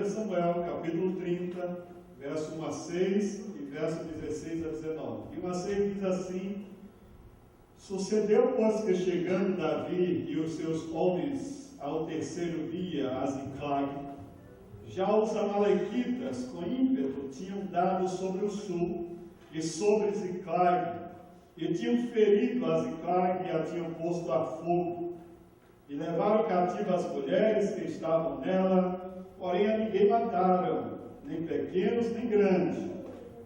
1 Samuel, capítulo 30, verso 1 a 6 e verso 16 a 19. E 1 a 6 diz assim: Sucedeu, pois, que chegando Davi e os seus homens ao terceiro dia a Ziclag, já os amalequitas com ímpeto tinham dado sobre o sul e sobre Ziclag, e tinham ferido a Ziclag e a tinham posto a fogo, e levaram cativa as mulheres que estavam nela, porém a ninguém mataram, nem pequenos nem grandes.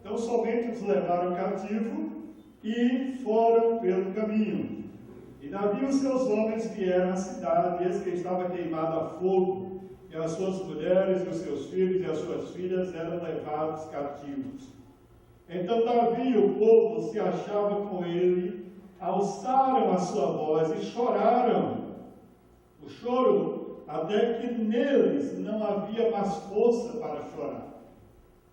Então somente os levaram cativo e foram pelo caminho. E Davi e os seus homens vieram à cidade, e eis que estava queimado a fogo, e as suas mulheres, e os seus filhos e as suas filhas eram levados cativos. Então Davi e o povo se achavam com ele, alçaram a sua voz e choraram. O choro, até que neles não havia mais força para chorar.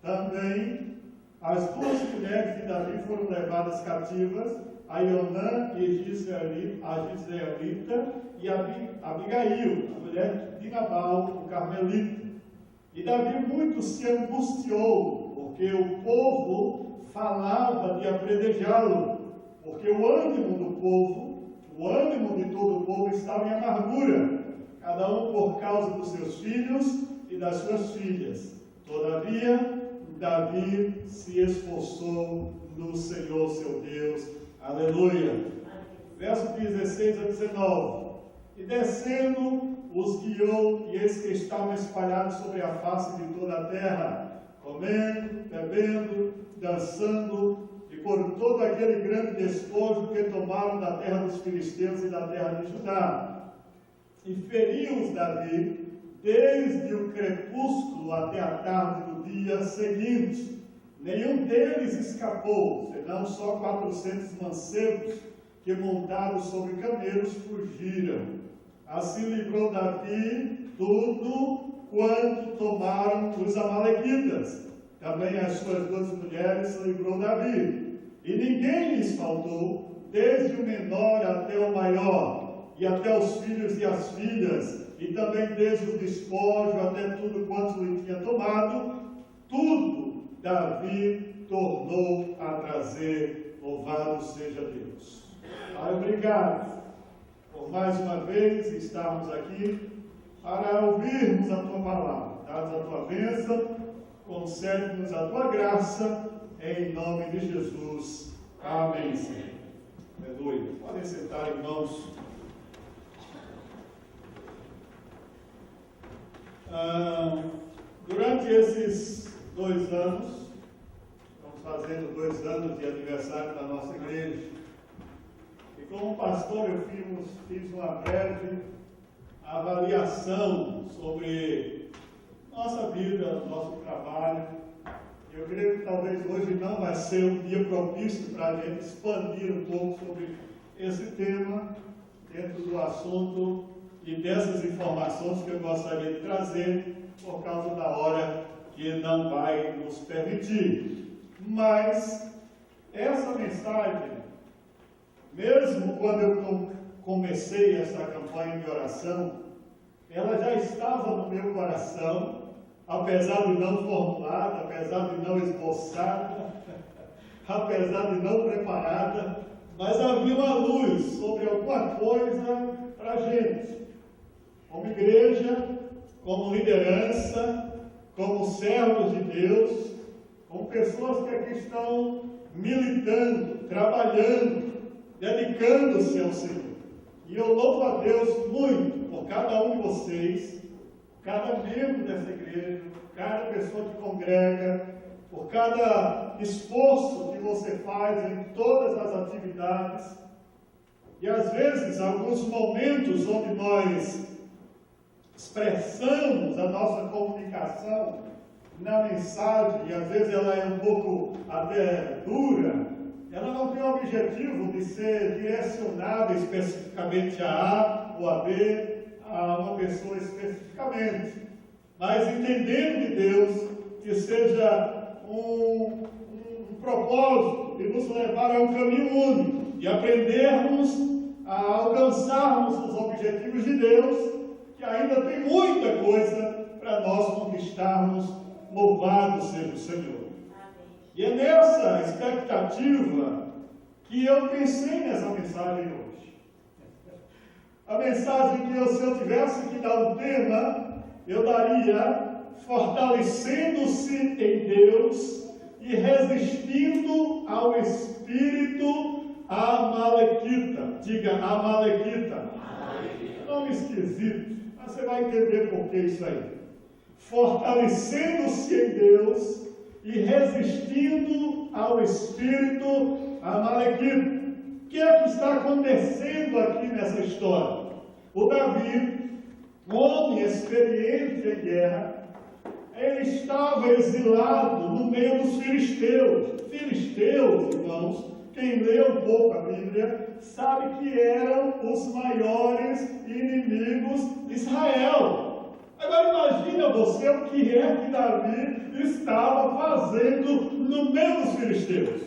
Também as duas mulheres de Davi foram levadas cativas, a Ionã e a Gisraelita e a Abigail, a mulher de Nabal, o Carmelita. E Davi muito se angustiou, porque o povo falava de apredejá-lo, porque o ânimo do povo, o ânimo de todo o povo estava em amargura, cada um por causa dos seus filhos e das suas filhas. Todavia, Davi se esforçou no Senhor seu Deus. Aleluia. Verso 16 a 19. E descendo os guiou, e eis que estavam espalhados sobre a face de toda a terra, comendo, bebendo, dançando, e por todo aquele grande despojo que tomaram da terra dos filisteus e da terra de Judá. E feriu-os Davi desde o crepúsculo até a tarde do dia seguinte. Nenhum deles escapou, senão só 400 mancebos que, montados sobre camelos, fugiram. Assim livrou Davi tudo quanto tomaram os amalequitas. Também as suas duas mulheres livrou Davi. E ninguém lhes faltou, desde o menor até o maior, e até os filhos e as filhas, e também desde o despojo até tudo quanto lhe tinha tomado, tudo Davi tornou a trazer. Louvado seja Deus. Pai, obrigado por mais uma vez estarmos aqui para ouvirmos a Tua palavra. Dá-nos a Tua bênção, concede-nos a Tua graça, em nome de Jesus. Amém, Senhor. Aleluia. Podem sentar, irmãos. Durante esses 2 anos, estamos fazendo 2 anos de aniversário da nossa igreja, e como pastor eu fiz uma breve avaliação sobre nossa vida, nosso trabalho. Eu creio que talvez hoje não vai ser um dia propício para a gente expandir um pouco sobre esse tema dentro do assunto e dessas informações que eu gostaria de trazer, por causa da hora que não vai nos permitir. Mas essa mensagem, mesmo quando eu comecei essa campanha de oração, ela já estava no meu coração, apesar de não formulada, apesar de não esboçada, apesar de não preparada, mas havia uma luz sobre alguma coisa para a gente. Como igreja, como liderança, como servos de Deus, como pessoas que aqui estão militando, trabalhando, dedicando-se ao Senhor. E eu louvo a Deus muito por cada um de vocês, cada membro dessa igreja, cada pessoa que congrega, por cada esforço que você faz em todas as atividades. E às vezes, alguns momentos onde nós expressamos a nossa comunicação na mensagem, e às vezes ela é um pouco até dura, ela não tem o objetivo de ser direcionada especificamente a A ou a B, a uma pessoa especificamente, mas entendendo de Deus que seja um propósito de nos levar a um caminho único, de aprendermos a alcançarmos os objetivos de Deus, que ainda tem muita coisa para nós conquistarmos. conquistarmos, louvado seja o Senhor. E é nessa expectativa que eu pensei nessa mensagem hoje. A mensagem que se eu tivesse que dar um tema, eu daria fortalecendo-se em Deus e resistindo ao espírito amalequita. Diga, amalequita. Nome esquisito, mas você vai entender por que isso aí. Fortalecendo-se em Deus e resistindo ao espírito amalequita. O que é que está acontecendo aqui nessa história? O Davi, um homem experiente em guerra, ele estava exilado no meio dos filisteus. Filisteus, irmãos, quem lê um pouco a Bíblia, sabe que eram os maiores inimigos de Israel. Agora imagina você o que é que Davi estava fazendo no meio dos filisteus.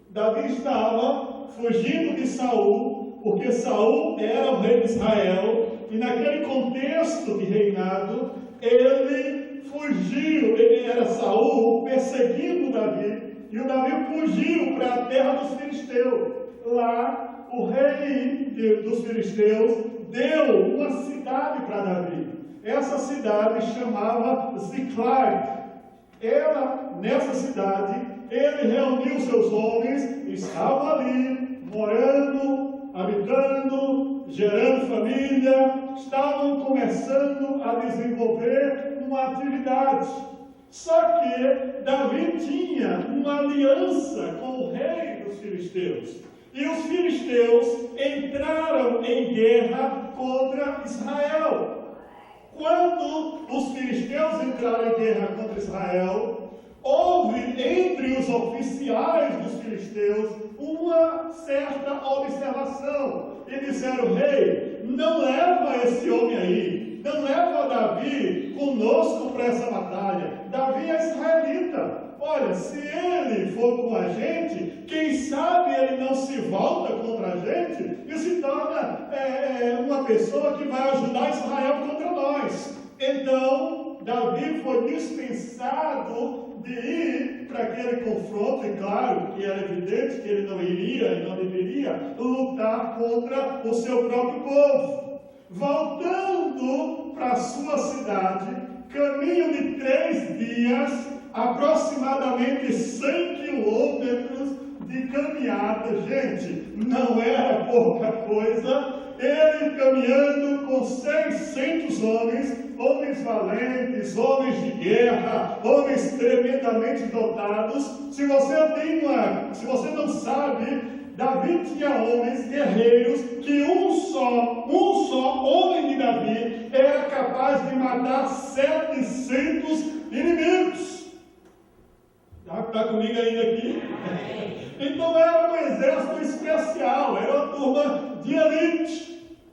Davi estava fugindo de Saul, porque Saul era o rei de Israel, e naquele contexto de reinado, ele fugiu, ele era Saul perseguindo Davi, e o Davi fugiu para a terra dos filisteus. Lá, o rei dos filisteus deu uma cidade para Davi. Essa cidade chamava Ziclag. Nessa cidade, ele reuniu seus homens, estavam ali, morando, habitando, gerando família, estavam começando a desenvolver uma atividade. Só que Davi tinha uma aliança com o rei dos filisteus. E os filisteus entraram em guerra contra Israel. Quando os filisteus entraram em guerra contra Israel, houve entre os oficiais dos filisteus uma certa observação. E disseram: rei, não leva esse homem aí, não leva Davi conosco para essa batalha. Davi é israelita. Olha, se ele for com a gente, quem sabe ele não se volta contra a gente e se torna uma pessoa que vai ajudar Israel contra nós. Então, Davi foi dispensado de ir para aquele confronto, e claro que era evidente que ele não iria e não deveria lutar contra o seu próprio povo. Voltando para a sua cidade, caminho de 3 dias, aproximadamente 100 quilômetros de caminhada. Gente, não era pouca coisa. Ele caminhando com 600 homens valentes, homens de guerra, homens tremendamente dotados. Se você não sabe, Davi tinha homens guerreiros que um só homem de Davi era capaz de matar 700 inimigos. Está comigo ainda aqui? Então era um exército especial, era uma turma de elite.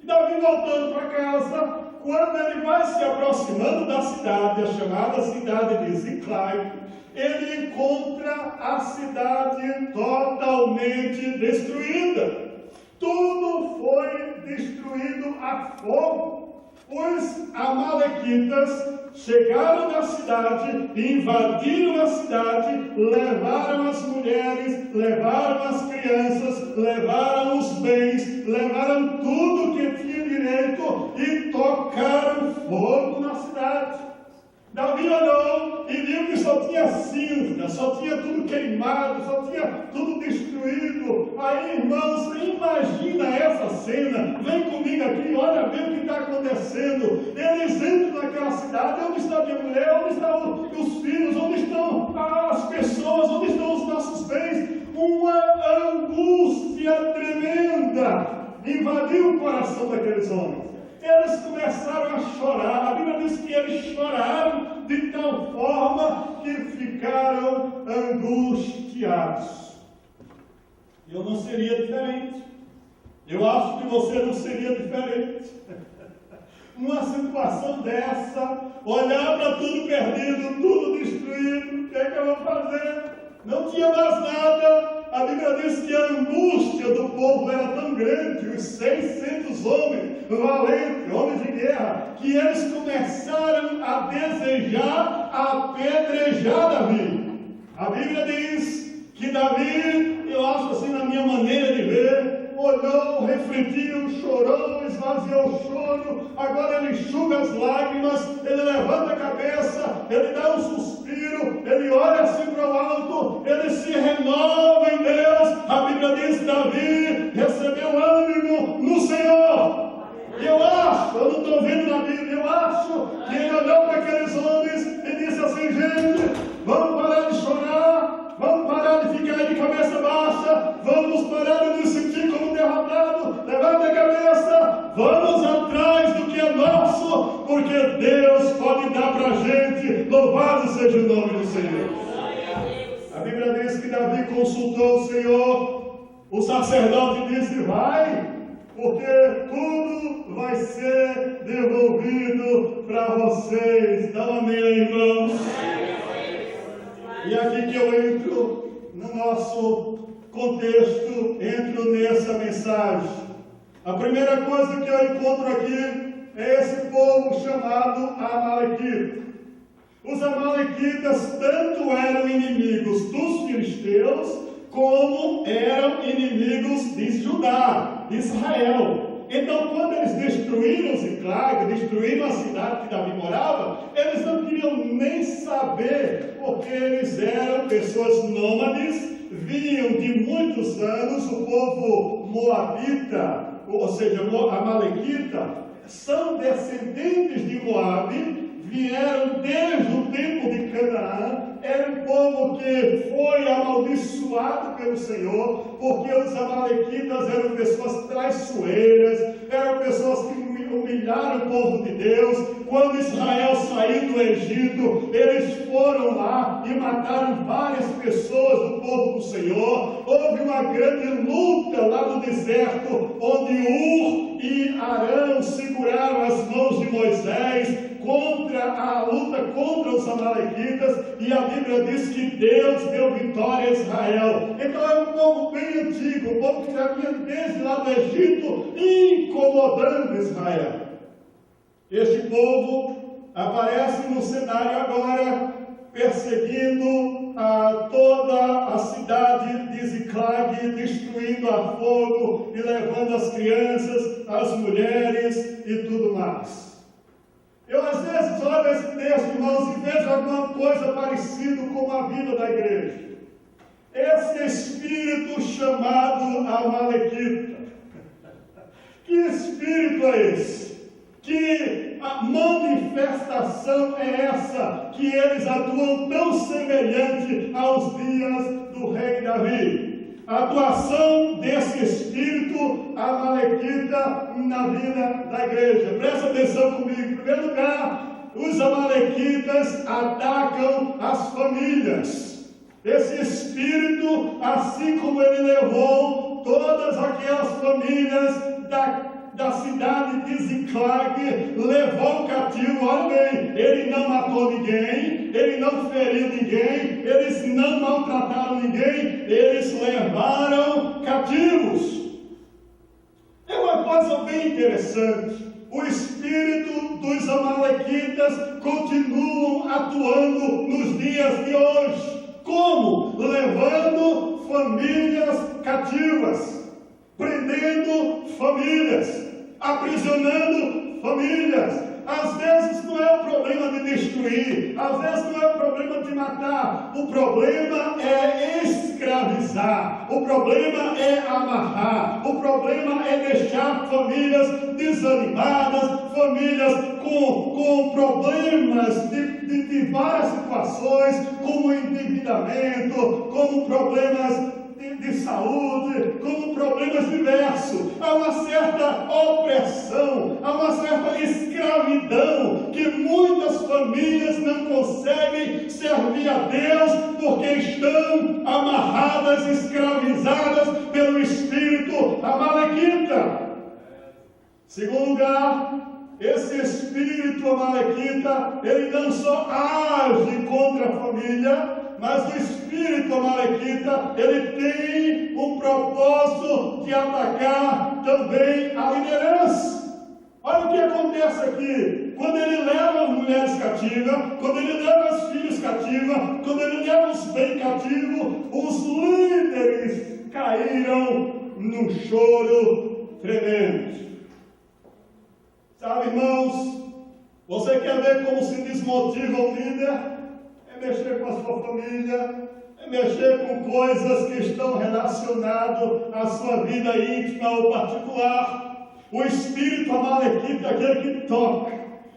E Davi voltando para casa, quando ele vai se aproximando da cidade, a chamada cidade de Ziclag, ele encontra a cidade totalmente destruída. Tudo foi destruído a fogo. Os amalequitas chegaram na cidade, invadiram a cidade, levaram as mulheres, levaram as crianças, levaram os bens, levaram tudo que tinha direito e tocaram fogo na cidade. Davi olhou e viu que só tinha cinza, só tinha tudo queimado, só tinha tudo destruído. Aí, irmãos, imagina essa cena. Vem comigo aqui, olha bem o que está acontecendo. Eles entram naquela cidade. Onde está a minha mulher? Onde estão os filhos? Onde estão as pessoas? Onde estão os nossos bens? Uma angústia tremenda invadiu o coração daqueles homens. Eles começaram a chorar. A Bíblia diz que eles choraram de tal forma que ficaram angustiados. Eu não seria diferente. Eu acho que você não seria diferente. Numa situação dessa, olhar para tudo perdido, tudo destruído, o que é que eu vou fazer? Não tinha mais nada. a Bíblia diz que a angústia do povo era tão grande, os 600 homens valentes, homens de guerra, que eles começaram a desejar apedrejar Davi. A Bíblia diz que Davi, eu acho assim na minha maneira de ver, olhou, refletiu, chorou, esvaziou o choro, agora ele enxuga as lágrimas, ele levanta a cabeça, ele dá um suspiro, ele olha assim para o alto, ele se renova em Deus. A Bíblia diz que Davi recebeu ânimo no Senhor. Eu acho, eu não estou vendo na Bíblia, eu acho que ele olhou para aqueles homens e disse assim: gente, vamos parar de chorar, vamos parar de ficar de cabeça baixa, vamos parar de nos sentir como derrotados, levanta a cabeça, vamos atrás do que é nosso, porque Deus pode dar para a gente. Louvado seja o nome do Senhor. A Bíblia diz que Davi consultou o Senhor, o sacerdote disse: vai, porque tudo vai ser devolvido para vocês. Dá um amém, irmãos. E aqui que eu entro no nosso contexto, entro nessa mensagem. A primeira coisa que eu encontro aqui é esse povo chamado Amalequita. Os Amalequitas tanto eram inimigos dos filisteus, como eram inimigos de Judá, de Israel. Então, quando eles destruíram Ziclag, destruíram a cidade que Davi morava, eles não queriam nem saber, porque eles eram pessoas nômades, vinham de muitos anos. O povo moabita, ou seja, Amalequita, são descendentes de Moabe, vieram desde o tempo de Canaã. Era um povo que foi amaldiçoado pelo Senhor, porque os Amalequitas eram pessoas traiçoeiras, eram pessoas que humilharam o povo de Deus. Quando Israel saiu do Egito, eles foram lá e mataram várias pessoas do povo do Senhor. Houve uma grande luta lá no deserto, onde Ur e Arão seguraram as mãos de Moisés contra a luta contra os Amalequitas, e a Bíblia diz que Deus deu vitória a Israel. Então é um povo bem antigo, um povo que já vinha desde lá do Egito, incomodando Israel. Este povo aparece no cenário agora, perseguindo toda a cidade de Ziclag, destruindo a fogo e levando as crianças, as mulheres e tudo mais. Eu às vezes olho esse texto, irmãos, e vejo alguma coisa parecida com a vida da igreja. Esse espírito chamado Amalequita. Que espírito é esse? Que a manifestação é essa? Que eles atuam tão semelhante aos dias do rei Davi. A atuação desse espírito Amalequita na vida da igreja. Presta atenção comigo. Em primeiro lugar, os Amalequitas atacam as famílias. Esse espírito, assim como ele levou todas aquelas famílias da cidade de Ziclag, levou cativo. Olha bem, ele não matou ninguém, ele não feriu ninguém, eles não maltrataram ninguém, eles levaram cativos. É uma coisa bem interessante. O espírito dos Amalequitas continuam atuando nos dias de hoje. Como? Levando famílias cativas, prendendo famílias, aprisionando famílias. Às vezes não é o problema de destruir, às vezes não é o problema de matar, o problema é escravizar, o problema é amarrar, o problema é deixar famílias desanimadas, famílias com problemas de várias situações, como endividamento, como problemas de saúde, como problemas diversos. Há uma certa opressão, há uma certa escravidão que muitas famílias não conseguem servir a Deus porque estão amarradas, escravizadas pelo espírito Amalequita. Segundo lugar, esse espírito Amalequita, ele não só age contra a família, mas o espírito amalequita, ele tem um propósito de atacar também a liderança. Olha o que acontece aqui. Quando ele leva as mulheres cativas, quando ele leva os filhos cativos, quando ele leva os bens cativos, os líderes caíram num choro tremendo. Sabe, irmãos, você quer ver como se desmotiva um líder? É mexer com a sua família, é mexer com coisas que estão relacionadas à sua vida íntima ou particular. O espírito amalequita é aquele que toca,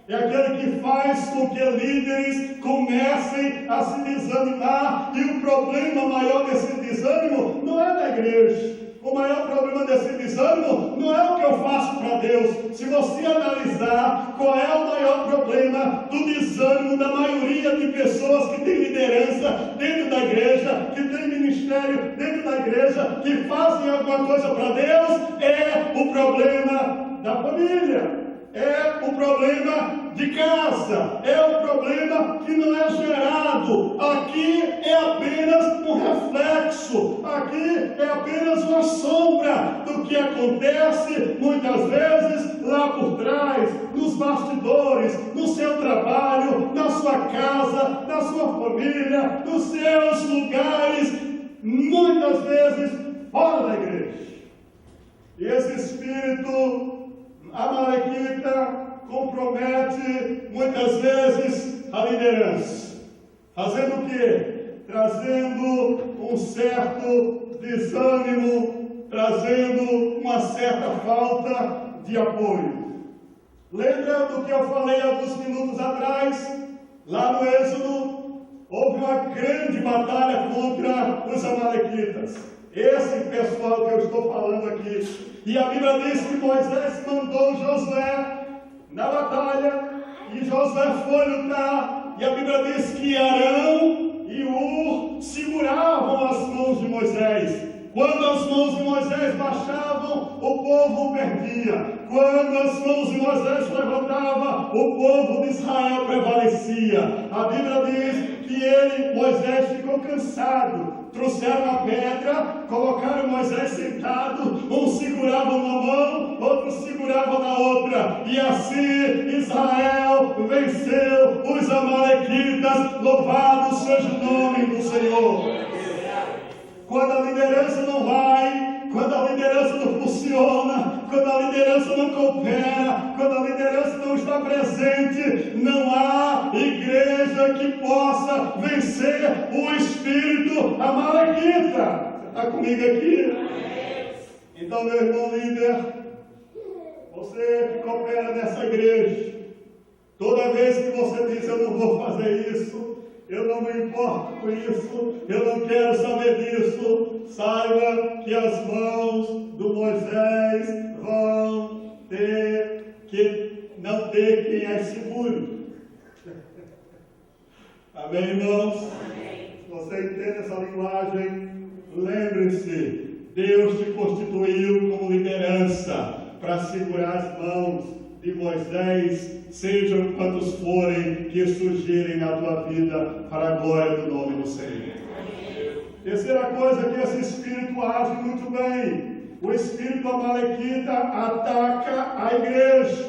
é aquele que faz com que líderes comecem a se desanimar, e o problema maior desse desânimo não é da igreja. O maior problema desse desânimo não é o que eu faço para Deus. Se você analisar qual é o maior problema do desânimo da maioria de pessoas que tem liderança dentro da igreja, que tem ministério dentro da igreja, que fazem alguma coisa para Deus, é o problema da família. É o problema de casa, é o problema que não é gerado. Aqui é apenas um reflexo, aqui é apenas uma sombra do que acontece muitas vezes lá por trás, nos bastidores, no seu trabalho, na sua casa, na sua família, nos seus lugares, muitas vezes fora da igreja. E esse espírito amalequita compromete muitas vezes a liderança, fazendo o quê? Trazendo um certo desânimo, trazendo uma certa falta de apoio. Lembra do que eu falei alguns minutos atrás? Lá no Êxodo, houve uma grande batalha contra os amalequitas. Esse pessoal que eu estou falando aqui. E a Bíblia diz que Moisés mandou Josué na batalha, e Josué foi lutar, e a Bíblia diz que Arão e Ur seguravam as mãos de Moisés. Quando as mãos de Moisés baixavam, o povo perdia. Quando as mãos de Moisés levantavam, o povo de Israel prevalecia. A Bíblia diz que Moisés ficou cansado. Trouxeram a pedra, colocaram Moisés sentado, um segurava uma mão, outro segurava na outra, e assim Israel venceu os amalequitas. Louvado seja o nome do Senhor. Quando a liderança não vai, quando a liderança não funciona, quando a liderança não coopera, quando a liderança não está presente, não há igreja que possa vencer o espírito amalequita. Está comigo aqui? Então, meu irmão líder, você que coopera nessa igreja, toda vez que você diz eu não vou fazer isso, eu não me importo com isso, eu não quero saber disso, saiba que as mãos do Moisés vão ter que não ter quem é seguro. Amém, irmãos? Amém. Se você entende essa linguagem, lembre-se, Deus te constituiu como liderança para segurar as mãos de Moisés, sejam quantos forem que surgirem na tua vida, para a glória do nome do Senhor. Terceira coisa que esse espírito age muito bem: o espírito amalequita ataca a igreja.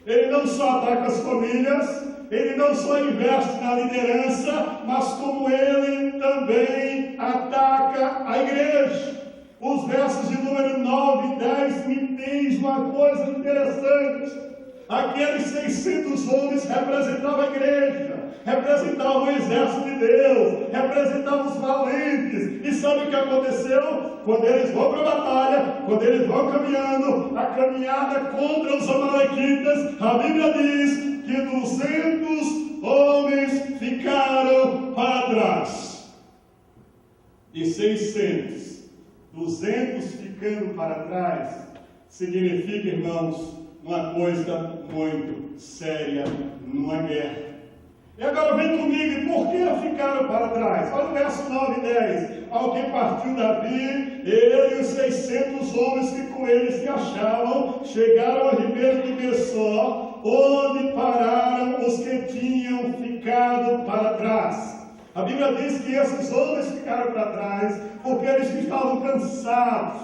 Ele não só ataca as famílias, ele não só investe na liderança, mas como ele também ataca a igreja. Os versos de número 9 e 10 me diz uma coisa interessante. Aqueles 600 homens representavam a igreja, representavam o exército de Deus, representavam os valentes. E sabe o que aconteceu? Quando eles vão para a batalha, quando eles vão caminhando, a caminhada contra os amalequitas, a Bíblia diz que 200 homens ficaram para trás. E 600, 200 ficando para trás, significa, irmãos, uma coisa muito séria numa guerra. E agora vem comigo, e por que ficaram para trás? Olha o verso 9 e 10. Ao que partiu Davi, ele e os 600 homens que com ele se achavam, chegaram ao ribeiro de Bessor, onde pararam os que tinham ficado para trás. A Bíblia diz que esses homens ficaram para trás porque eles estavam cansados,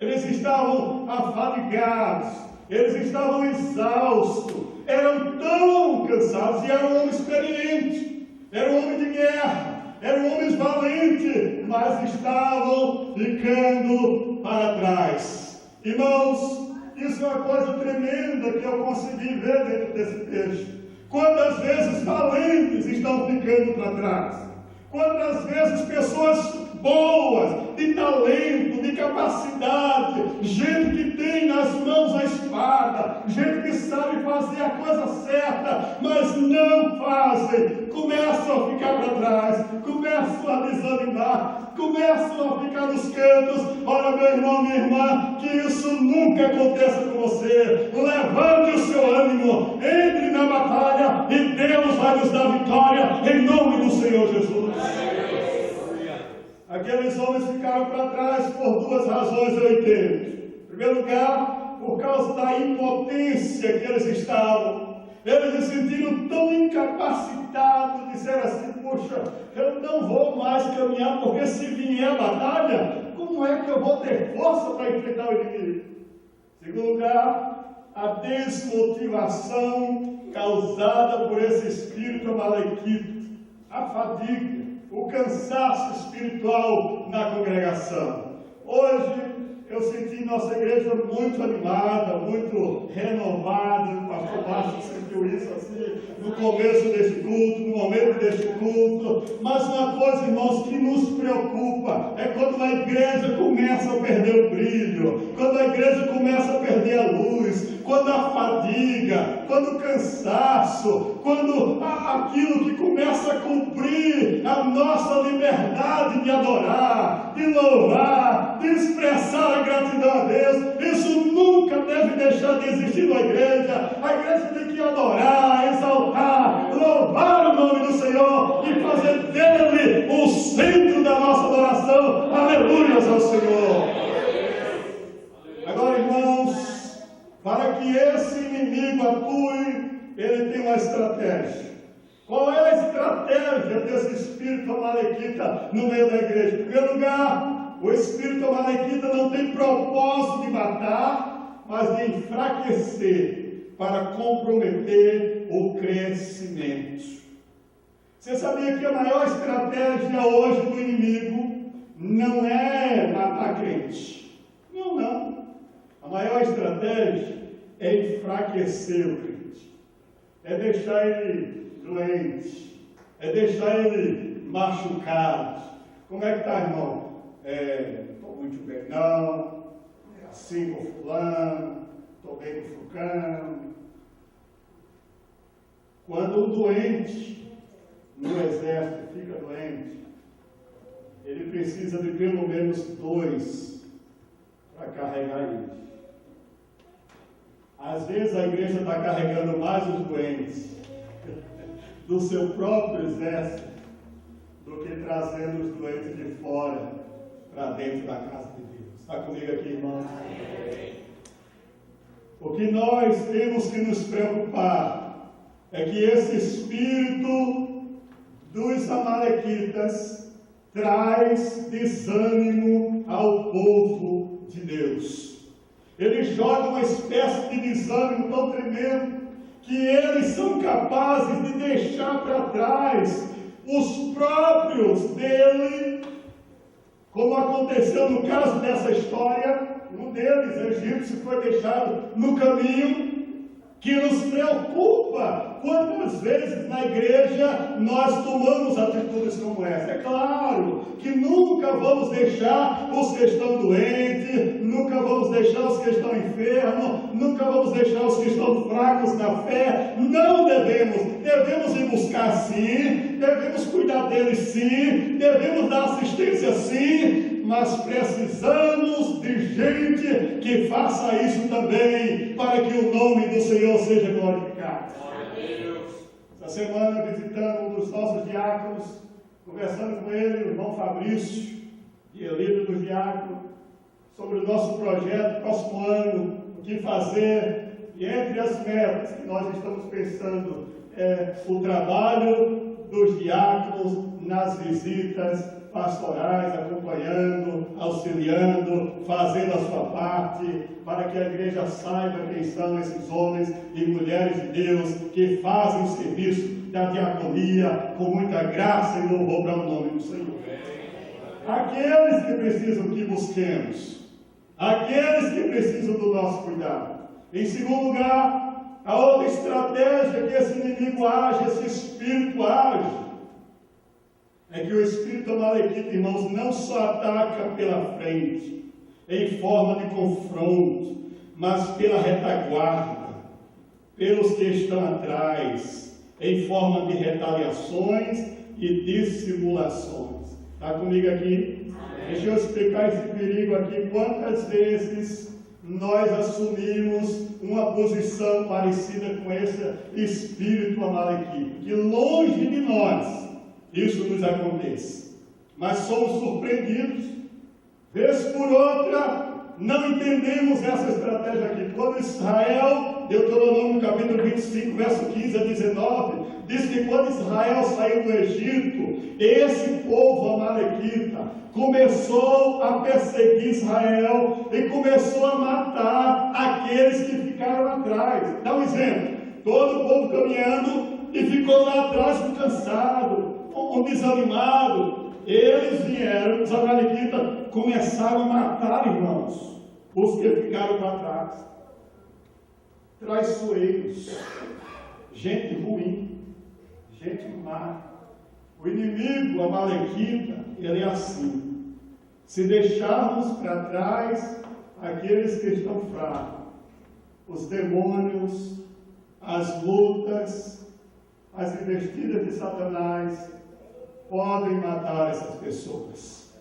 eles estavam afadigados, eles estavam exaustos, eram tão cansados, e eram homens experientes, eram homens de guerra, eram homens valentes, mas estavam ficando para trás. Irmãos, isso é uma coisa tremenda que eu consegui ver dentro desse texto. Quantas vezes valentes estão ficando para trás? Quantas vezes pessoas boas, de talento, de capacidade, gente que tem nas mãos a espada, gente que sabe fazer a coisa certa, mas não fazem, começam a ficar para trás, começam a desanimar, começam a ficar nos cantos. Olha, meu irmão, minha irmã, que isso nunca aconteça com você. Levante o seu ânimo, entre na batalha e Deus vai nos dar vitória em nome do Senhor Jesus. Aqueles homens ficaram para trás por duas razões, eu entendo. Em primeiro lugar, por causa da impotência que eles estavam. Eles se sentiram tão incapacitados, disseram assim: puxa, eu não vou mais caminhar, porque se vier a batalha, como é que eu vou ter força para enfrentar o inimigo? Em segundo lugar, a desmotivação causada por esse espírito amalequita, a fadiga, o cansaço espiritual na congregação. Hoje eu senti nossa igreja muito animada, muito renovada. O pastor Márcio sentiu isso assim no começo deste culto, no momento deste culto. Mas uma coisa, irmãos, que nos preocupa é quando a igreja começa a perder o brilho, quando a igreja começa a perder a luz, quando a fadiga, quando o cansaço, quando aquilo que começa a cumprir a nossa liberdade de adorar, de louvar, de expressar a gratidão a Deus. Isso nunca deve deixar de existir na igreja. A igreja tem que adorar, exaltar, louvar o nome do Senhor e fazer dele o centro da nossa adoração. Aleluias ao Senhor. Agora, irmãos, para que esse inimigo atue, ele tem uma estratégia. Qual é a estratégia desse espírito amalequita no meio da igreja? Em primeiro lugar, o espírito amalequita não tem propósito de matar, mas de enfraquecer, para comprometer o crescimento. Você sabia que a maior estratégia hoje do inimigo não é matar crente? Não. A maior estratégia é enfraquecer o crente, é deixar ele doente, é deixar ele machucado. Como é que está, irmão? Estou muito bem, não. É assim com fulano, estou bem com fulcano. Quando um doente no exército fica doente, ele precisa de pelo menos 2 para carregar ele. Às vezes a igreja está carregando mais os doentes do seu próprio exército do que trazendo os doentes de fora para dentro da casa de Deus. Está comigo aqui, irmão? O que nós temos que nos preocupar é que esse espírito dos amalequitas traz desânimo ao povo de Deus. Ele joga uma espécie de desânimo tão tremendo que eles são capazes de deixar para trás os próprios dele, como aconteceu no caso dessa história. Um deles, egípcio, foi deixado no caminho. Que nos preocupa quantas vezes na igreja nós tomamos atitudes como essa. É claro que nunca vamos deixar os que estão doentes, nunca vamos deixar os que estão enfermos, nunca vamos deixar os que estão fracos na fé. Não devemos ir buscar sim, devemos cuidar deles sim, devemos dar assistência sim, mas precisamos de gente que faça isso também, para que o nome do Senhor seja glorificado. Essa semana, visitando um dos nossos diáconos, conversando com ele, o irmão Fabrício, e é líder do diácono, sobre o nosso projeto, próximo ano, o que fazer, e entre as metas que nós estamos pensando é o trabalho dos diáconos nas visitas pastorais, acompanhando, auxiliando, fazendo a sua parte, para que a igreja saiba quem são esses homens e mulheres de Deus que fazem o serviço da diaconia com muita graça e louvor para o nome do Senhor. Aqueles que precisam que busquemos, aqueles que precisam do nosso cuidado. Em segundo lugar, a outra estratégia que esse inimigo age, esse espírito age, é que o espírito amalequita, irmãos, não só ataca pela frente, em forma de confronto, mas pela retaguarda, pelos que estão atrás, em forma de retaliações e dissimulações. Está comigo aqui? Deixa eu explicar esse perigo aqui. Quantas vezes nós assumimos uma posição parecida com esse espírito amalequita, que longe de nós isso nos acontece, mas somos surpreendidos, vez por outra, não entendemos essa estratégia aqui. Quando Israel, Deuteronômio capítulo 25, verso 15 a 19, diz que quando Israel saiu do Egito, esse povo amalequita começou a perseguir Israel e começou a matar aqueles que ficaram atrás. Dá um exemplo: todo o povo caminhando e ficou lá atrás cansado, desanimado. Eles vieram, os amalequitas começaram a matar, irmãos, os que ficaram para trás. Traiçoeiros, gente ruim, gente má. O inimigo amalequita, ele é assim. Se deixarmos para trás aqueles que estão fracos, os demônios, as lutas, as investidas de Satanás podem matar essas pessoas.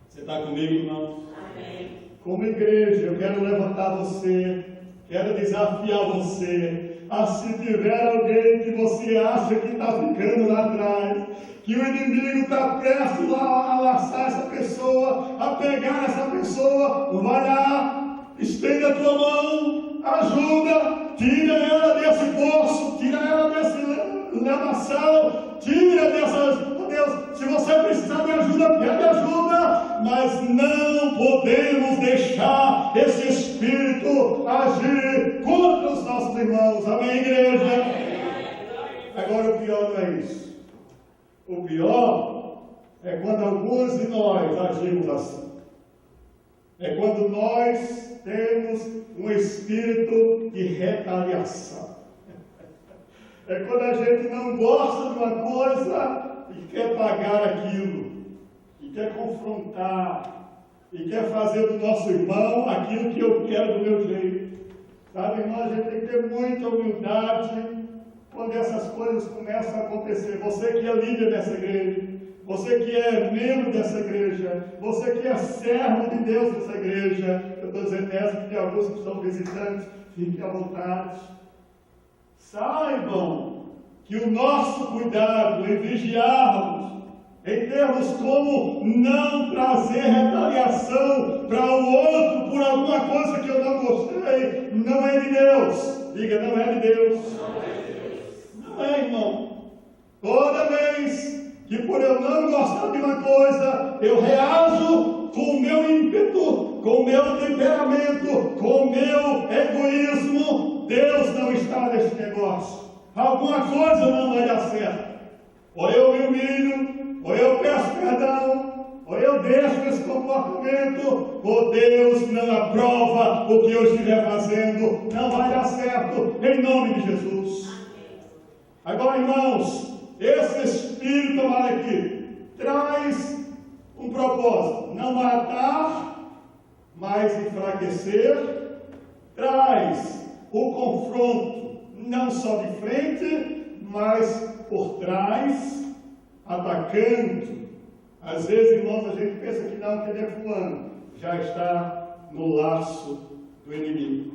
Você está comigo, irmão? Amém. Como igreja, eu quero levantar você, quero desafiar você, a se tiver alguém que você acha que está ficando lá atrás, que o inimigo está prestes a laçar essa pessoa, a pegar essa pessoa, vai lá, estende a tua mão, ajuda, tira ela desse poço, tira ela desse lamaçal, tira dessas... Deus, se você precisar de ajuda, pede ajuda, mas não podemos deixar esse espírito agir contra os nossos irmãos. Amém, igreja? Agora, o pior não é isso. O pior é quando alguns de nós agimos assim. É quando nós temos um espírito de retaliação. É quando a gente não gosta de uma coisa e quer pagar aquilo, e quer confrontar, e quer fazer do nosso irmão aquilo que eu quero do meu jeito. Sabe, irmão, a gente tem que ter muita humildade quando essas coisas começam a acontecer. Você que é líder dessa igreja, você que é membro dessa igreja, você que é servo de Deus dessa igreja, eu estou dizendo essa porque alguns que são visitantes, fiquem à vontade. Saibam que o nosso cuidado em vigiarmos, em termos como não trazer retaliação para o outro por alguma coisa que eu não gostei, não é de Deus. Diga, não é de Deus. Não é, irmão. Toda vez que por eu não gostar de uma coisa, eu reajo com o meu ímpeto, com o meu temperamento, com o meu egoísmo, Deus não está nesse negócio. Alguma coisa não vai dar certo. Ou eu me humilho, ou eu peço perdão, ou eu deixo esse comportamento, ou Deus não aprova o que eu estiver fazendo, não vai dar certo, em nome de Jesus. Agora, irmãos, esse espírito amalequita traz um propósito: não matar, mas enfraquecer, traz o confronto, não só de frente, mas por trás, atacando. Às vezes, irmãos, a gente pensa que não, que ele é fulano, já está no laço do inimigo.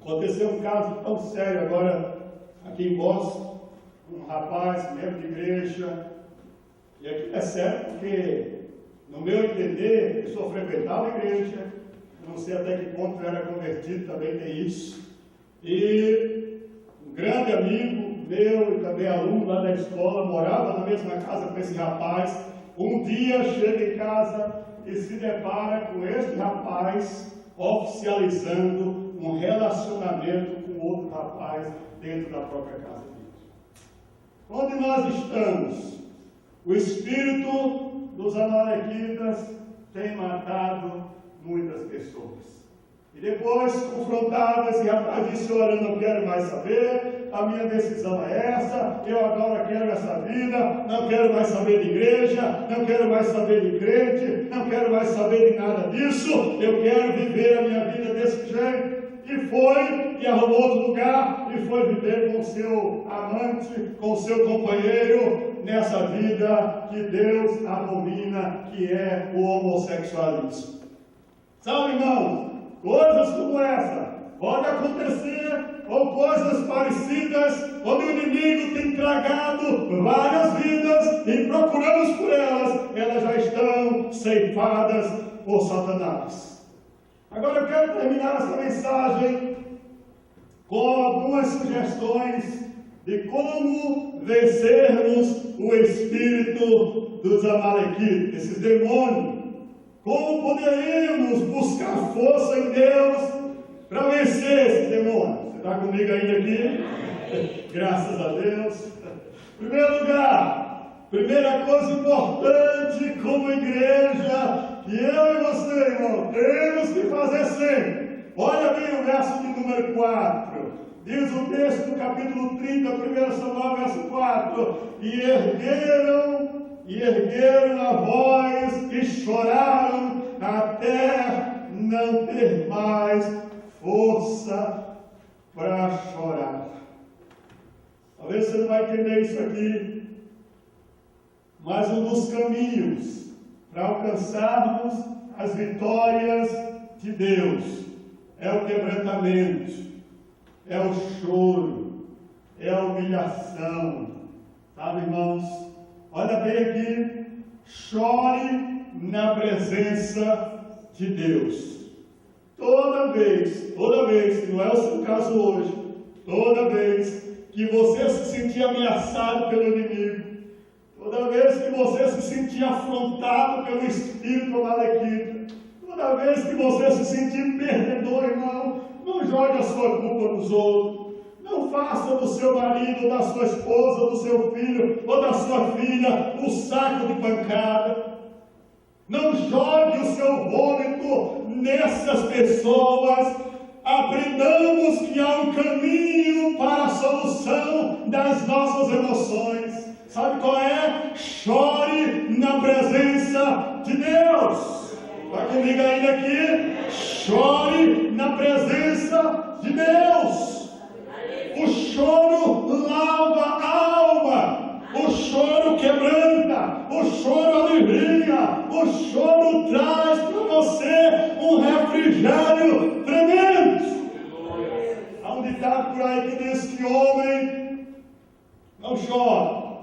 Aconteceu um caso tão sério agora, aqui em Boston, um rapaz, membro de igreja, e aqui é sério porque, no meu entender, eu só frequentava a igreja, não sei até que ponto eu era convertido, também tem isso. E um grande amigo, meu e também aluno lá da escola, morava na mesma casa com esse rapaz. Um dia chega em casa e se depara com este rapaz oficializando um relacionamento com outro rapaz dentro da própria casa dele. Onde nós estamos, o espírito dos amalequitas tem matado muitas pessoas. E depois, confrontado, esse rapaz disse: olha, eu não quero mais saber, a minha decisão é essa, eu agora quero essa vida, não quero mais saber de igreja, não quero mais saber de crente, não quero mais saber de nada disso, eu quero viver a minha vida desse jeito. E foi, e arrumou outro lugar, e foi viver com seu amante, com seu companheiro, nessa vida que Deus abomina, que é o homossexualismo. Sabe, irmãos? Coisas como essa podem acontecer, ou coisas parecidas, onde o inimigo tem tragado várias vidas e procuramos por elas já estão ceifadas por Satanás. Agora eu quero terminar essa mensagem com algumas sugestões de como vencermos o espírito dos amalequitas, esses demônios. Como poderíamos buscar força em Deus para vencer esse demônio? Você está comigo ainda aqui? Graças a Deus. Em primeiro lugar, primeira coisa importante como igreja, que eu e você, irmão, temos que fazer sempre. Olha bem o verso de número 4. Diz o texto do capítulo 30, 1 Samuel, verso 4. E ergueram a voz e choraram até não ter mais força para chorar. Talvez você não vai entender isso aqui, mas um dos caminhos para alcançarmos as vitórias de Deus é o quebrantamento, é o choro, é a humilhação. Sabe, irmãos? Olha bem aqui, chore na presença de Deus. Toda vez, que não é o seu caso hoje, toda vez que você se sentir ameaçado pelo inimigo, toda vez que você se sentir afrontado pelo espírito amalequita, toda vez que você se sentir perdedor, irmão, não jogue a sua culpa nos outros. Não faça do seu marido, da sua esposa, do seu filho ou da sua filha um saco de pancada. Não jogue o seu vômito nessas pessoas. Aprendamos que há um caminho para a solução das nossas emoções. Sabe qual é? Chore na presença de Deus. Está comigo ainda aqui? Chore na presença de Deus. O choro lava a alma, o choro quebranta, o choro alivia, o choro traz para você um refrigério tremendo. Há um ditado por aí que diz que homem não chora,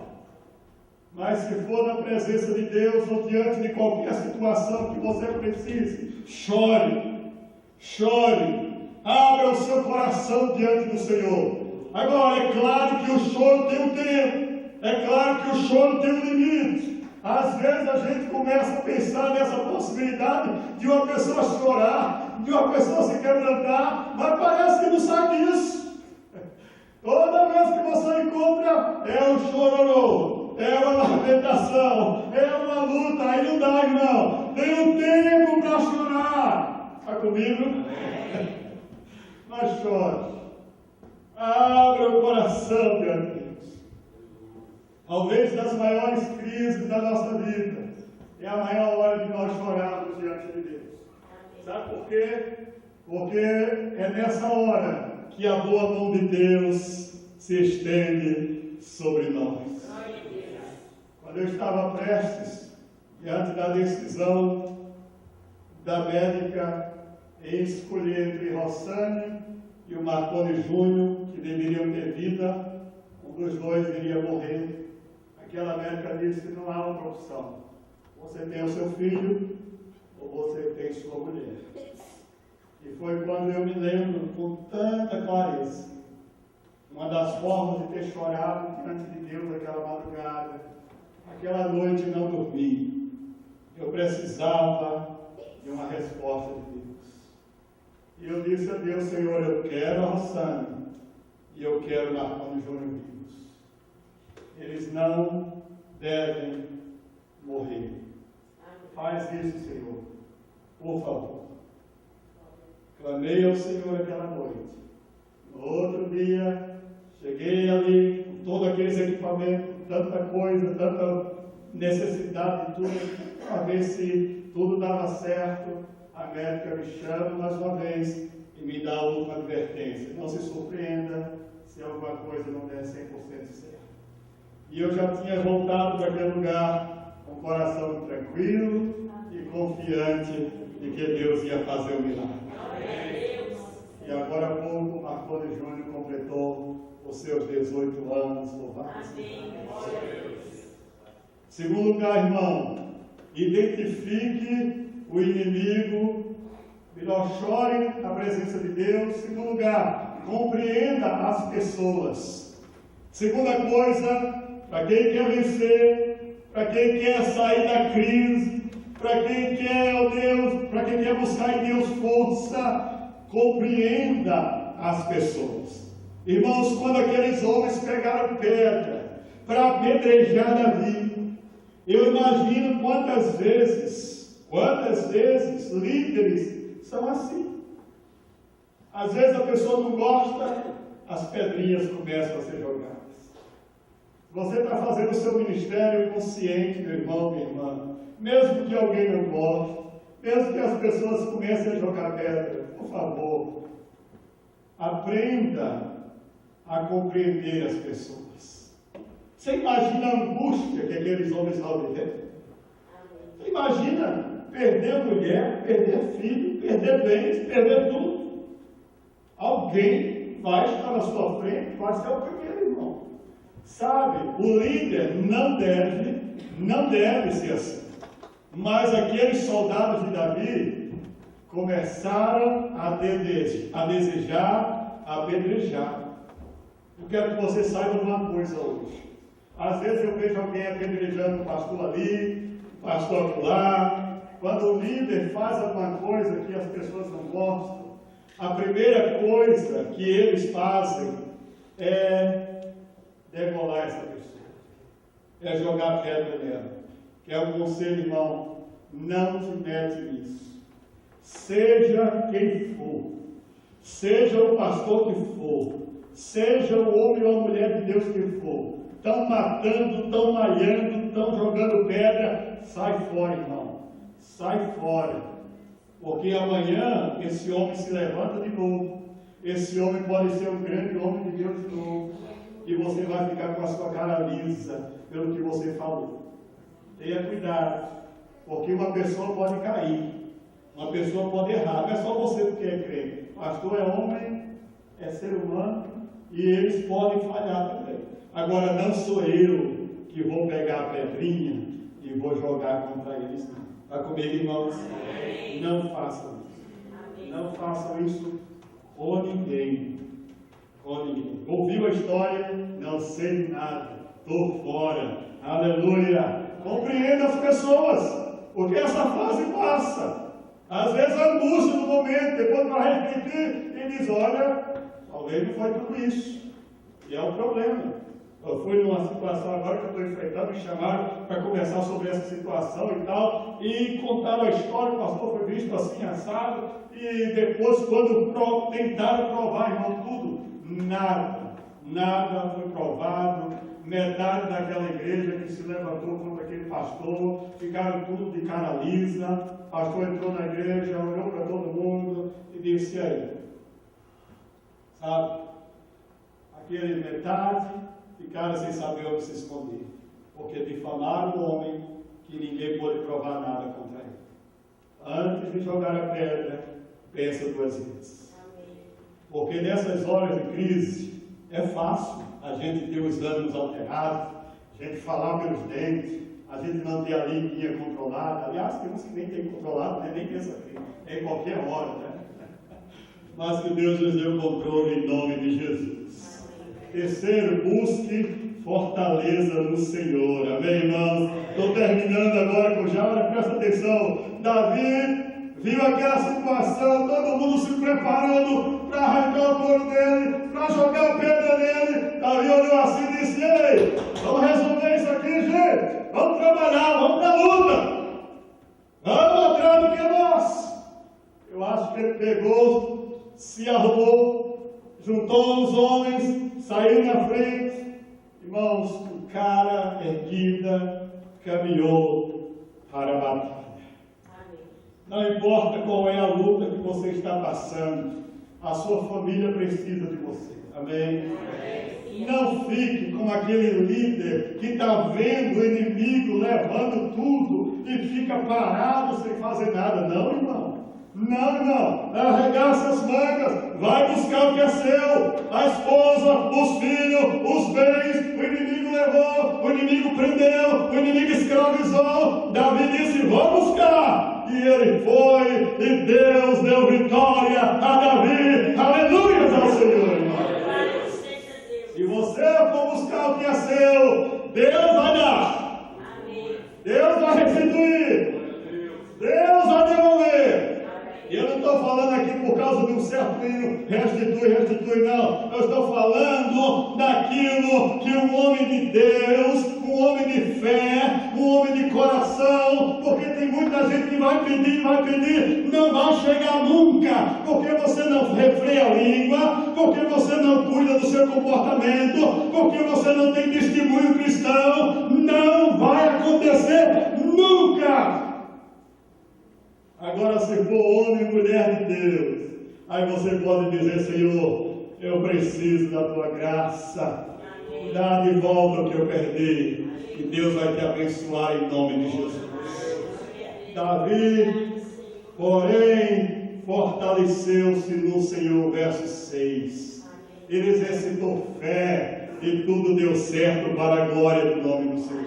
mas se for na presença de Deus ou diante de qualquer situação que você precise, chore, abra o seu coração diante do Senhor. Agora, é claro que o choro tem um tempo, é claro que o choro tem um limite. Às vezes a gente começa a pensar nessa possibilidade de uma pessoa chorar, de uma pessoa se quebrantar, mas parece que não sai disso. Toda vez que você encontra, é um chororô, é uma lamentação, é uma luta, aí não dá, irmão. Tem um tempo para chorar. Está comigo? Mas chore. Abra o coração diante de Deus. Talvez das maiores crises da nossa vida é a maior hora de nós chorarmos diante de Deus. Sabe por quê? Porque é nessa hora que a boa mão de Deus se estende sobre nós. Quando eu estava prestes, diante da decisão da médica em escolher entre Rossane e o Marconi Júnior, que deveriam ter vida, um dos dois iria morrer. Aquela médica disse que não há outra opção. Você tem o seu filho ou você tem sua mulher. E foi quando eu me lembro com tanta clareza, uma das formas de ter chorado diante de Deus aquela madrugada. Aquela noite não dormi. Eu precisava de uma resposta de Deus. E eu disse a Deus: Senhor, eu quero a Rossane e eu quero Marconi Júnior vivos. Eles não devem morrer. Faz isso, Senhor, por favor. Clamei ao Senhor aquela noite. No outro dia, cheguei ali com todos aqueles equipamentos, tanta coisa, tanta necessidade de tudo, para ver se tudo dava certo. A médica me chama mais uma vez e me dá a última advertência: não se surpreenda se alguma coisa não der 100% certo. E eu já tinha voltado para aquele lugar com o coração tranquilo e confiante de que Deus ia fazer o milagre. E agora há pouco, Marconi Júnior completou os seus 18 anos. Louvado seja Deus. Segundo lugar, irmão, identifique o inimigo, melhor chore na presença de Deus. Segundo lugar, compreenda as pessoas. Segunda coisa, para quem quer vencer, para quem quer sair da crise, para quem quer, ó Deus, para quem quer buscar em Deus força, compreenda as pessoas. Irmãos, quando aqueles homens pegaram pedra para apedrejar Davi, eu imagino quantas vezes líderes são assim. Às vezes a pessoa não gosta, as pedrinhas começam a ser jogadas. Você está fazendo o seu ministério consciente, meu irmão, minha irmã. Mesmo que alguém não goste, mesmo que as pessoas comecem a jogar pedra, por favor, aprenda a compreender as pessoas. Você imagina a angústia que aqueles homens estavam vivendo? Você imagina perder mulher, perder filho, perder bens, perder tudo? Alguém vai estar na sua frente, vai ser o primeiro, irmão. Sabe, o líder não deve ser assim. Mas aqueles soldados de Davi começaram a desejar apedrejar. Eu quero que você saiba uma coisa hoje. Às vezes eu vejo alguém apedrejando o pastor ali, o pastor acolá. Quando o líder faz alguma coisa que as pessoas não gostam, a primeira coisa que eles fazem é degolar essa pessoa, é jogar pedra nela. Que é um conselho, irmão: não te mete nisso. Seja quem for, seja o pastor que for, seja o homem ou a mulher de Deus que for, estão matando, estão malhando, estão jogando pedra, sai fora, irmão, sai fora, porque amanhã esse homem se levanta de novo, esse homem pode ser um grande homem de Deus de novo, e você vai ficar com a sua cara lisa pelo que você falou. Tenha cuidado, porque uma pessoa pode cair, uma pessoa pode errar. Não é só você que é crente. Pastor é homem, é ser humano, e eles podem falhar também. Agora, não sou eu que vou pegar a pedrinha e vou jogar contra eles. Está comigo, irmãos? Amém. Não façam isso. Amém. Não façam isso com ninguém. Com ninguém. Ouviu a história? Não sei nada. Estou fora. Aleluia. Compreenda as pessoas, porque essa fase passa. Às vezes a angústia no momento, depois vai refletir e diz: olha, talvez não foi tudo isso. E é um problema. Eu fui numa situação agora que eu estou enfrentando, me chamaram para conversar sobre essa situação e tal, e contaram a história, o pastor foi visto assim, assado, e depois quando tentaram provar, irmão, tudo, nada foi provado. Metade daquela igreja que se levantou contra aquele pastor, ficaram tudo de cara lisa. O pastor entrou na igreja, olhou para todo mundo e disse: aí, sabe, aquele metade ficaram sem saber onde se esconder, porque difamaram o homem que ninguém pôde provar nada contra ele. Antes de jogar a pedra, pensa 2 vezes. Porque nessas horas de crise é fácil a gente ter os ânimos alterados, a gente falar pelos dentes, a gente não ter a linguinha controlada. Aliás, tem uns que nem tem controlado, né? Nem pensa aqui, é em qualquer hora, né? Mas que Deus nos dê o controle em nome de Jesus. Terceiro, busque fortaleza no Senhor. Amém, irmãos? Estou terminando agora com Jaura, presta atenção. Davi viu aquela situação, todo mundo se preparando para arrancar o couro dele, para jogar a pedra nele. Davi olhou assim e disse: ei, vamos resolver isso aqui, gente. Vamos trabalhar, vamos para a luta. Vamos atrás do que é nós. Eu acho que ele pegou, se arrumou, juntou os homens, saiu na frente. Irmãos, o cara erguida caminhou para a batalha. Não importa qual é a luta que você está passando, a sua família precisa de você. Amém? Não fique como aquele líder que está vendo o inimigo levando tudo e fica parado sem fazer nada. Não, irmão. Não, irmão. Arregaça as mangas. Vai buscar o que é seu. A esposa, os filhos, os bens. O inimigo levou, o inimigo prendeu, o inimigo escravizou. Davi disse: vou buscar. E ele foi, e Deus deu vitória a Davi. Aleluia ao Senhor, irmão. Se você for buscar o que é seu, Deus vai dar. Deus vai restituir. Deus vai devolver. E eu não estou falando aqui por causa de um certo hino, restitui, não. Eu estou falando daquilo que um homem de Deus, um homem de fé, um homem de coração, porque tem muita gente que vai pedir, não vai chegar nunca, porque você não refreia a língua, porque você não cuida do seu comportamento, porque você não tem testemunho cristão, não vai acontecer nunca. Agora, se for homem e mulher de Deus, aí você pode dizer: Senhor, eu preciso da tua graça, dá de volta o que eu perdi, e Deus vai te abençoar em nome de Jesus. Davi, porém, fortaleceu-se no Senhor, verso 6. Ele exercitou fé e tudo deu certo para a glória do nome do Senhor.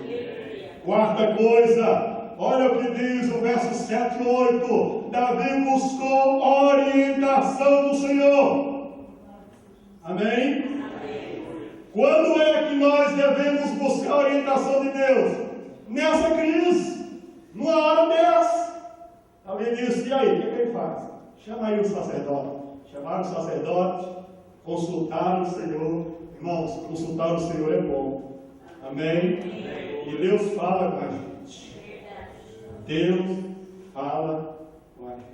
Quarta coisa, olha o que diz o verso 7 e 8. Davi buscou orientação do Senhor. Amém? Quando é que nós devemos buscar a orientação de Deus? Nessa crise, numa hora dessa. Alguém disse: e aí, o que ele faz? Chama aí o sacerdote. Chamaram o sacerdote, consultaram o Senhor. Irmãos, consultar o Senhor é bom. Amém? E Deus fala com a gente. Deus fala com a gente.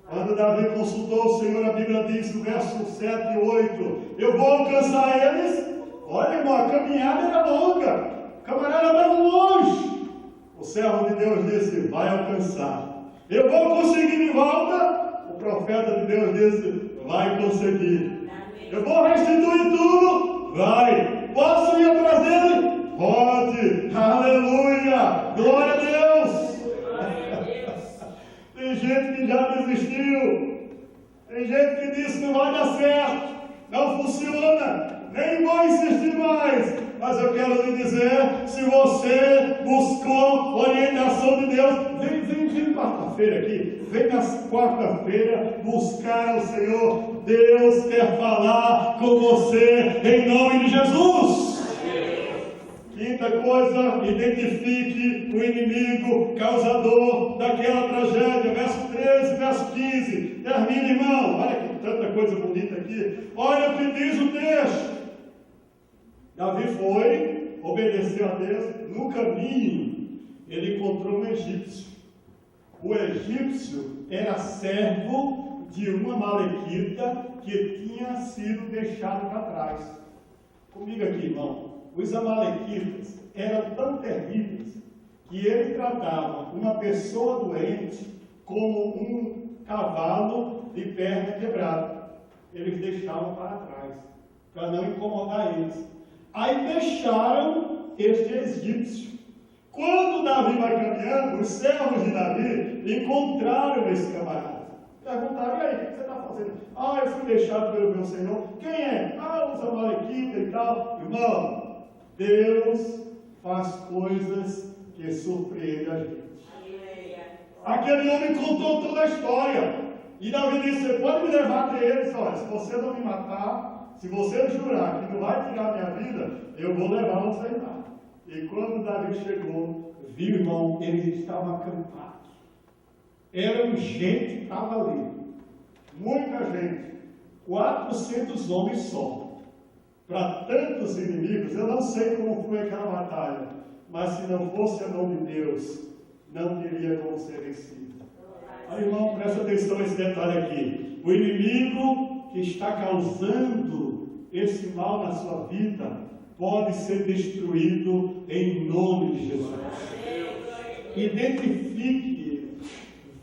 Quando Davi consultou o Senhor, a Bíblia diz no verso 7 e 8: eu vou alcançar eles. Olha, irmão, a caminhada era longa, o camarada estava longe. O servo de Deus disse: vai alcançar. Eu vou conseguir de volta. O profeta de Deus disse: vai conseguir. Eu vou restituir tudo. Vai. Posso ir atrás dele? Pode. Aleluia. Glória a Deus. Tem gente que já desistiu. Tem gente que disse: não vai dar certo, não funciona, nem vou insistir mais. Mas eu quero lhe dizer: se você buscou orientação de Deus, vem quarta-feira aqui, vem na quarta-feira buscar o Senhor. Deus quer falar com você em nome de Jesus. Quinta coisa, identifique o inimigo causador daquela tragédia. Verso 13, verso 15. Termina, irmão. Olha que tanta coisa bonita aqui. Olha o que diz o texto. Davi foi, obedeceu a Deus. No caminho, ele encontrou um egípcio. O egípcio era servo de uma amalequita que tinha sido deixado para trás. Comigo aqui, irmão. Os amalequitas eram tão terríveis que ele tratava uma pessoa doente como um cavalo de perna quebrada. Eles deixavam para trás, para não incomodar eles. Aí deixaram este egípcio. Quando Davi vai caminhando, os servos de Davi encontraram esse camarada. Perguntaram: e aí, o que você está fazendo? Ah, eu fui deixado pelo meu Senhor. Quem é? Ah, os amalequitas e tal. Irmão, Deus faz coisas que surpreendem a gente. Aquele homem contou toda a história. E Davi disse: você pode me levar até eles? Olha, se você não me matar, Se você jurar que não vai tirar minha vida, eu vou levar você lá. E quando Davi chegou, viu, irmão, ele estava acampado. Era um gente que estava ali. Muita gente. 400 homens só. Para tantos inimigos, eu não sei como foi aquela batalha, mas se não fosse a mão de Deus, não teria como ser vencido. Aí, irmão, presta atenção nesse detalhe aqui. O inimigo que está causando esse mal na sua vida pode ser destruído em nome de Jesus. Identifique ele,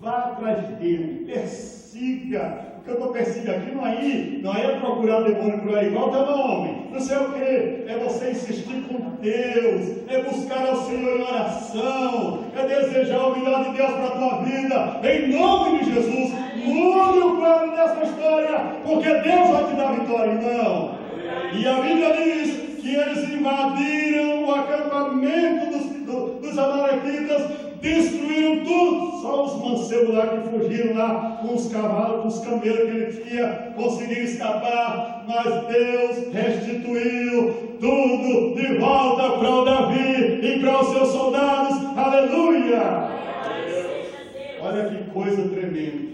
vá atrás dele, persiga. O que eu estou perseguindo aqui não é procurar demônio por aí, igual teu nome, não sei o que, é você insistir com Deus, é buscar ao Senhor em oração, é desejar o melhor de Deus para a tua vida, em nome de Jesus. Mude o plano dessa história, porque Deus vai te dar vitória, irmão. E a Bíblia diz que eles invadiram o acampamento dos amalequitas, destruíram tudo, só os mancebos lá que fugiram lá, com os cavalos, com os camelos que ele tinha, conseguiram escapar, mas Deus restituiu tudo de volta para o Davi e para os seus soldados, aleluia! Olha que coisa tremenda,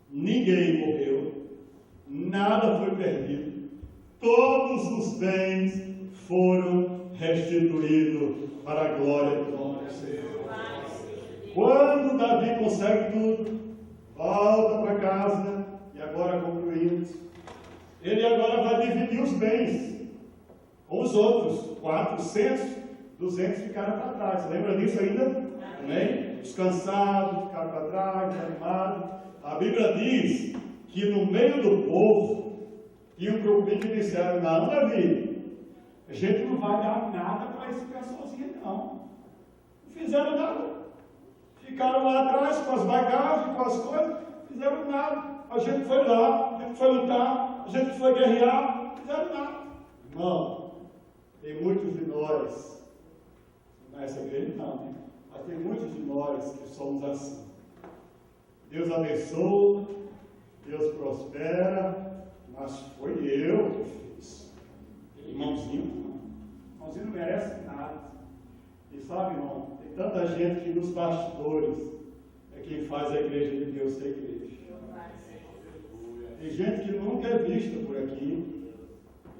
ninguém morreu, nada foi perdido, todos os bens foram restituídos para a glória do nome do Senhor. Quando Davi consegue tudo, volta para casa, e agora concluindo, ele agora vai dividir os bens com os outros. 400, 200 ficaram para trás. Lembra disso ainda? Amém? Os cansados ficaram para trás, desanimados. A Bíblia diz que no meio do povo tinha um grupinho que disseram: não, Davi, a gente não vai dar nada para esse pessoalzinho, não. Não fizeram nada. Ficaram lá atrás com as bagagens, com as coisas, fizeram nada. A gente foi lá, a gente foi lutar, a gente foi guerrear, não fizeram nada. Irmão, tem muitos de nós, nessa igreja não, né? Mas tem muitos de nós que somos assim. Deus abençoa, Deus prospera, mas foi eu que fiz. Irmãozinho não merece nada. E sabe, irmão, tem tanta gente que nos bastidores é quem faz a igreja de Deus ser igreja. Tem gente que nunca é vista por aqui,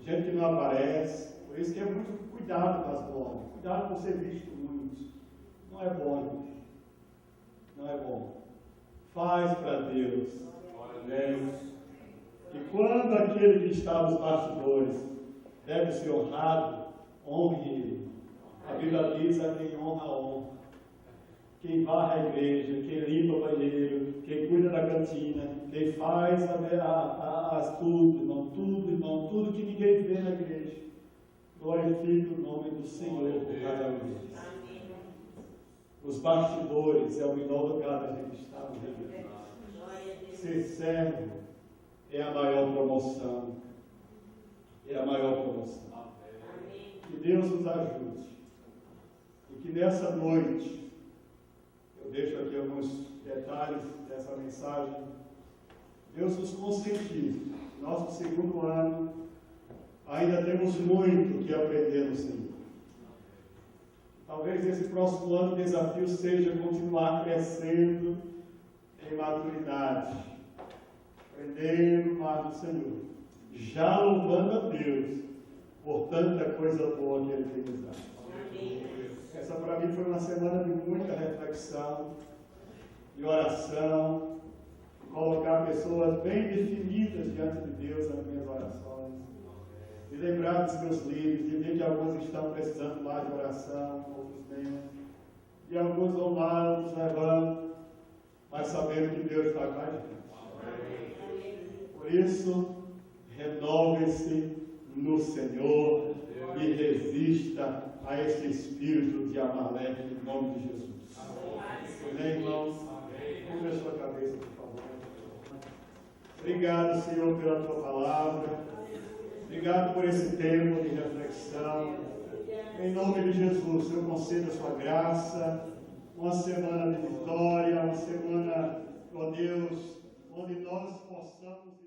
gente que não aparece, por isso que é muito cuidado com as glórias, cuidado com ser visto muito. Não é bom, irmão. Não é bom. Faz para Deus. E quando aquele que está nos bastidores deve ser honrado, honre ele. A Bíblia diz: a quem honra, honra. Quem varre a igreja, quem limpa o banheiro, quem cuida da cantina, quem faz tudo que ninguém vê na igreja, glorifica o nome do Senhor por cada um deles. Os bastidores é o melhor lugar da gente estar na igreja. Ser servo é a maior promoção. É a maior promoção. Que Deus nos ajude. E que nessa noite, eu deixo aqui alguns detalhes dessa mensagem, Deus nos conscientize. Nosso segundo ano, ainda temos muito que aprender no Senhor. Talvez esse próximo ano o desafio seja continuar crescendo em maturidade, aprendendo mais do Senhor, já louvando a Deus por tanta coisa boa que Ele tem nos dado. Essa para mim foi uma semana de muita reflexão, de oração, de colocar pessoas bem definidas diante de Deus nas minhas orações, de lembrar dos meus livros, de ver que alguns estão precisando mais de oração, outros menos, e alguns vão lá, outros levando, mas sabendo que Deus está com a gente. Por isso, renove-se no Senhor e resista a esse espírito de Amaleque, em nome de Jesus. Amém, irmãos? Curva a sua cabeça, por favor. Obrigado, Senhor, pela tua palavra. Obrigado por esse tempo de reflexão. Em nome de Jesus, Senhor, conceda a sua graça. Uma semana de vitória, uma semana, ó Deus, onde nós possamos